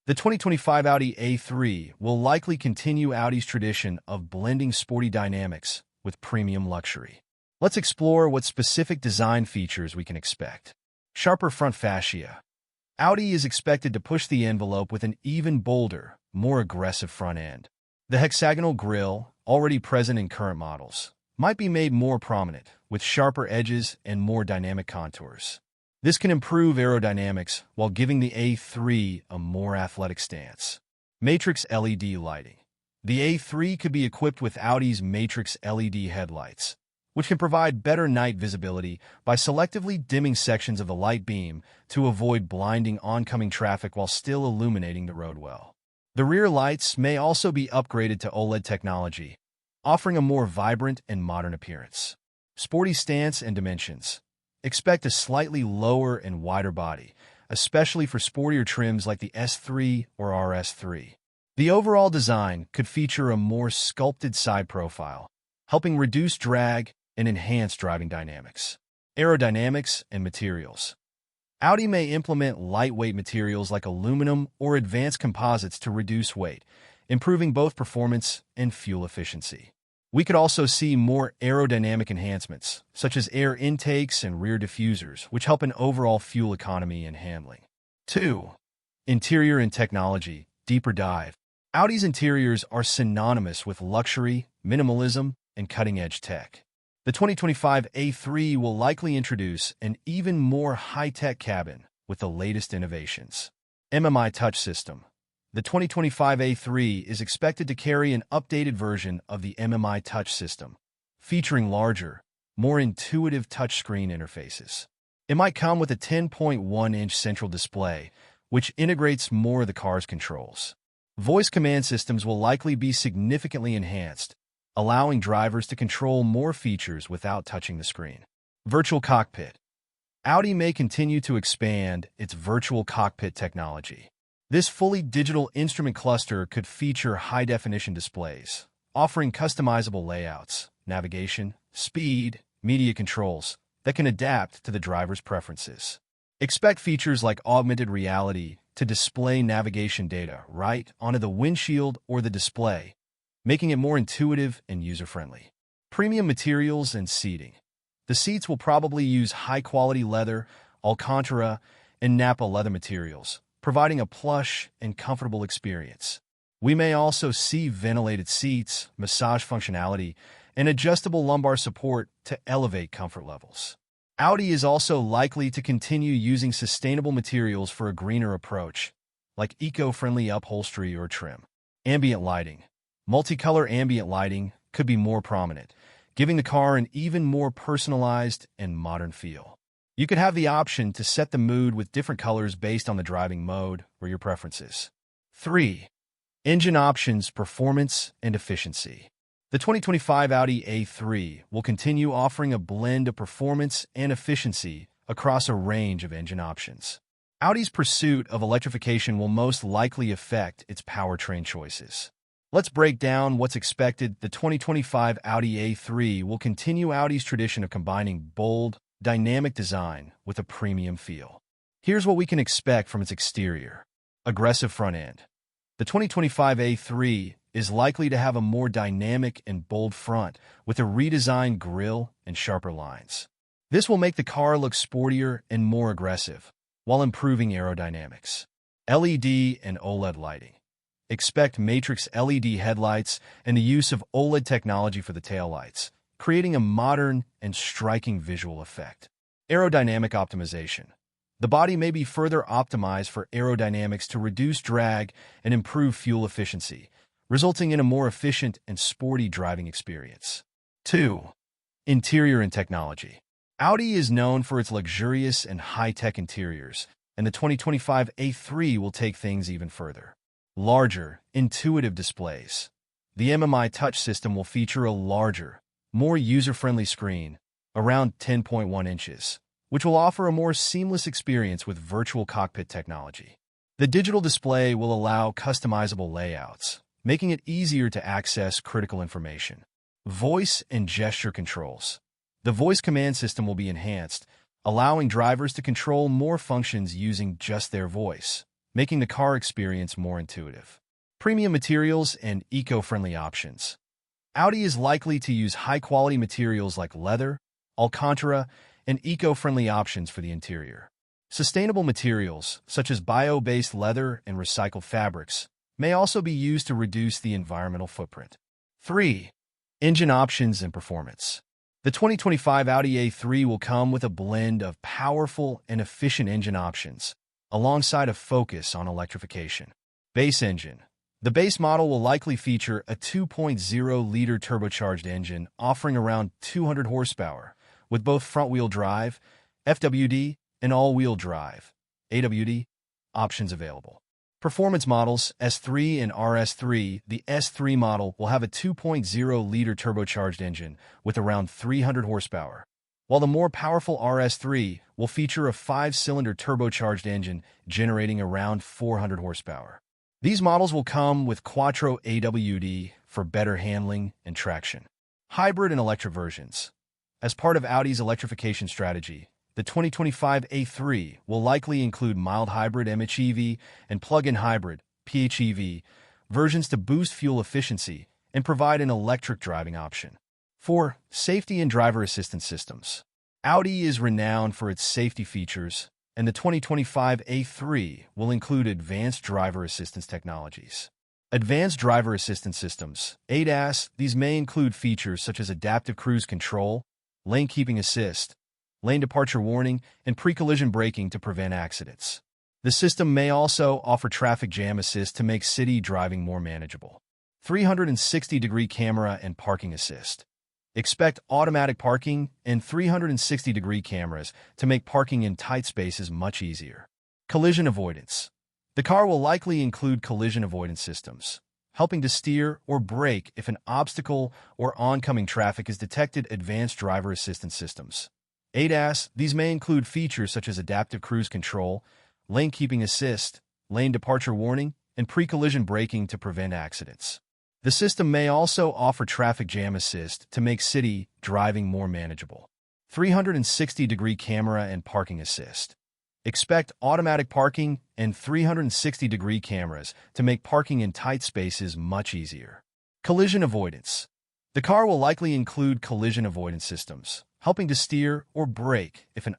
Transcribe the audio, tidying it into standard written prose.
The 2025 Audi A3 will likely continue Audi's tradition of blending sporty dynamics with premium luxury. Let's explore what specific design features we can expect. Sharper front fascia. Audi is expected to push the envelope with an even bolder, more aggressive front end. The hexagonal grille, already present in current models, might be made more prominent, with sharper edges and more dynamic contours. This can improve aerodynamics while giving the A3 a more athletic stance. Matrix LED lighting. The A3 could be equipped with Audi's Matrix LED headlights, which can provide better night visibility by selectively dimming sections of the light beam to avoid blinding oncoming traffic while still illuminating the road well. The rear lights may also be upgraded to OLED technology, offering a more vibrant and modern appearance. Sporty stance and dimensions. Expect a slightly lower and wider body, especially for sportier trims like the S3 or RS3. The overall design could feature a more sculpted side profile, helping reduce drag and enhance driving dynamics. Aerodynamics and materials. Audi may implement lightweight materials like aluminum or advanced composites to reduce weight, improving both performance and fuel efficiency. We could also see more aerodynamic enhancements, such as air intakes and rear diffusers, which help in overall fuel economy and handling. 2. Interior and technology, deeper dive. Audi's interiors are synonymous with luxury, minimalism, and cutting-edge tech. The 2025 A3 will likely introduce an even more high-tech cabin with the latest innovations. MMI Touch System. The 2025 A3 is expected to carry an updated version of the MMI Touch system, featuring larger, more intuitive touchscreen interfaces. It might come with a 10.1-inch central display, which integrates more of the car's controls. Voice command systems will likely be significantly enhanced, allowing drivers to control more features without touching the screen. Virtual cockpit. Audi may continue to expand its virtual cockpit technology. This fully digital instrument cluster could feature high-definition displays, offering customizable layouts, navigation, speed, media controls that can adapt to the driver's preferences. Expect features like augmented reality to display navigation data right onto the windshield or the display, making it more intuitive and user-friendly. Premium materials and seating. The seats will probably use high-quality leather, Alcantara, and Nappa leather materials, providing a plush and comfortable experience. We may also see ventilated seats, massage functionality, and adjustable lumbar support to elevate comfort levels. Audi is also likely to continue using sustainable materials for a greener approach, like eco-friendly upholstery or trim. Ambient lighting. Multicolor ambient lighting could be more prominent, giving the car an even more personalized and modern feel. You could have the option to set the mood with different colors based on the driving mode or your preferences. 3. Engine options, performance, and efficiency. The 2025 Audi A3 will continue offering a blend of performance and efficiency across a range of engine options. Audi's pursuit of electrification will most likely affect its powertrain choices. Let's break down what's expected. The 2025 Audi A3 will continue Audi's tradition of combining bold, dynamic design with a premium feel. Here's what we can expect from its exterior. Aggressive front end. The 2025 A3 is likely to have a more dynamic and bold front with a redesigned grille and sharper lines. This will make the car look sportier and more aggressive, while improving aerodynamics. LED and OLED lighting. Expect Matrix LED headlights and the use of OLED technology for the taillights, creating a modern and striking visual effect. Aerodynamic optimization. The body may be further optimized for aerodynamics to reduce drag and improve fuel efficiency, resulting in a more efficient and sporty driving experience. 2. Interior and technology. Audi is known for its luxurious and high-tech interiors, and the 2025 A3 will take things even further. Larger, intuitive displays. The MMI Touch system will feature a larger, more user-friendly screen, around 10.1 inches, which will offer a more seamless experience with virtual cockpit technology. The digital display will allow customizable layouts, making it easier to access critical information. Voice and gesture controls. The voice command system will be enhanced, allowing drivers to control more functions using just their voice, making the car experience more intuitive. Premium materials and eco-friendly options. Audi is likely to use high-quality materials like leather, Alcantara, and eco-friendly options for the interior. Sustainable materials, such as bio-based leather and recycled fabrics, may also be used to reduce the environmental footprint. 3. Engine options and performance. The 2025 Audi A3 will come with a blend of powerful and efficient engine options, alongside a focus on electrification. Base engine. The base model will likely feature a 2.0-liter turbocharged engine offering around 200 horsepower, with both front-wheel drive, FWD, and all-wheel drive, AWD, options available. Performance models, S3 and RS3. The S3 model will have a 2.0-liter turbocharged engine with around 300 horsepower, while the more powerful RS3 will feature a 5-cylinder turbocharged engine generating around 400 horsepower. These models will come with Quattro AWD for better handling and traction. Hybrid and electric versions. As part of Audi's electrification strategy, the 2025 A3 will likely include mild hybrid MHEV and plug-in hybrid PHEV versions to boost fuel efficiency and provide an electric driving option. 4. Safety and driver assistance systems. Audi is renowned for its safety features, and the 2025 A3 will include advanced driver assistance technologies. Advanced driver assistance systems, ADAS. These may include features such as adaptive cruise control, lane keeping assist, lane departure warning, and pre-collision braking to prevent accidents. The system may also offer traffic jam assist to make city driving more manageable. 360-degree camera and parking assist. Expect automatic parking and 360-degree cameras to make parking in tight spaces much easier. Collision avoidance. The car will likely include collision avoidance systems, helping to steer or brake if an obstacle or oncoming traffic is detected. Advanced driver assistance systems, ADAS. These may include features such as adaptive cruise control, lane keeping assist, lane departure warning, and pre-collision braking to prevent accidents. The system may also offer traffic jam assist to make city driving more manageable. 360-degree camera and parking assist. Expect automatic parking and 360-degree cameras to make parking in tight spaces much easier. Collision avoidance. The car will likely include collision avoidance systems, helping to steer or brake if an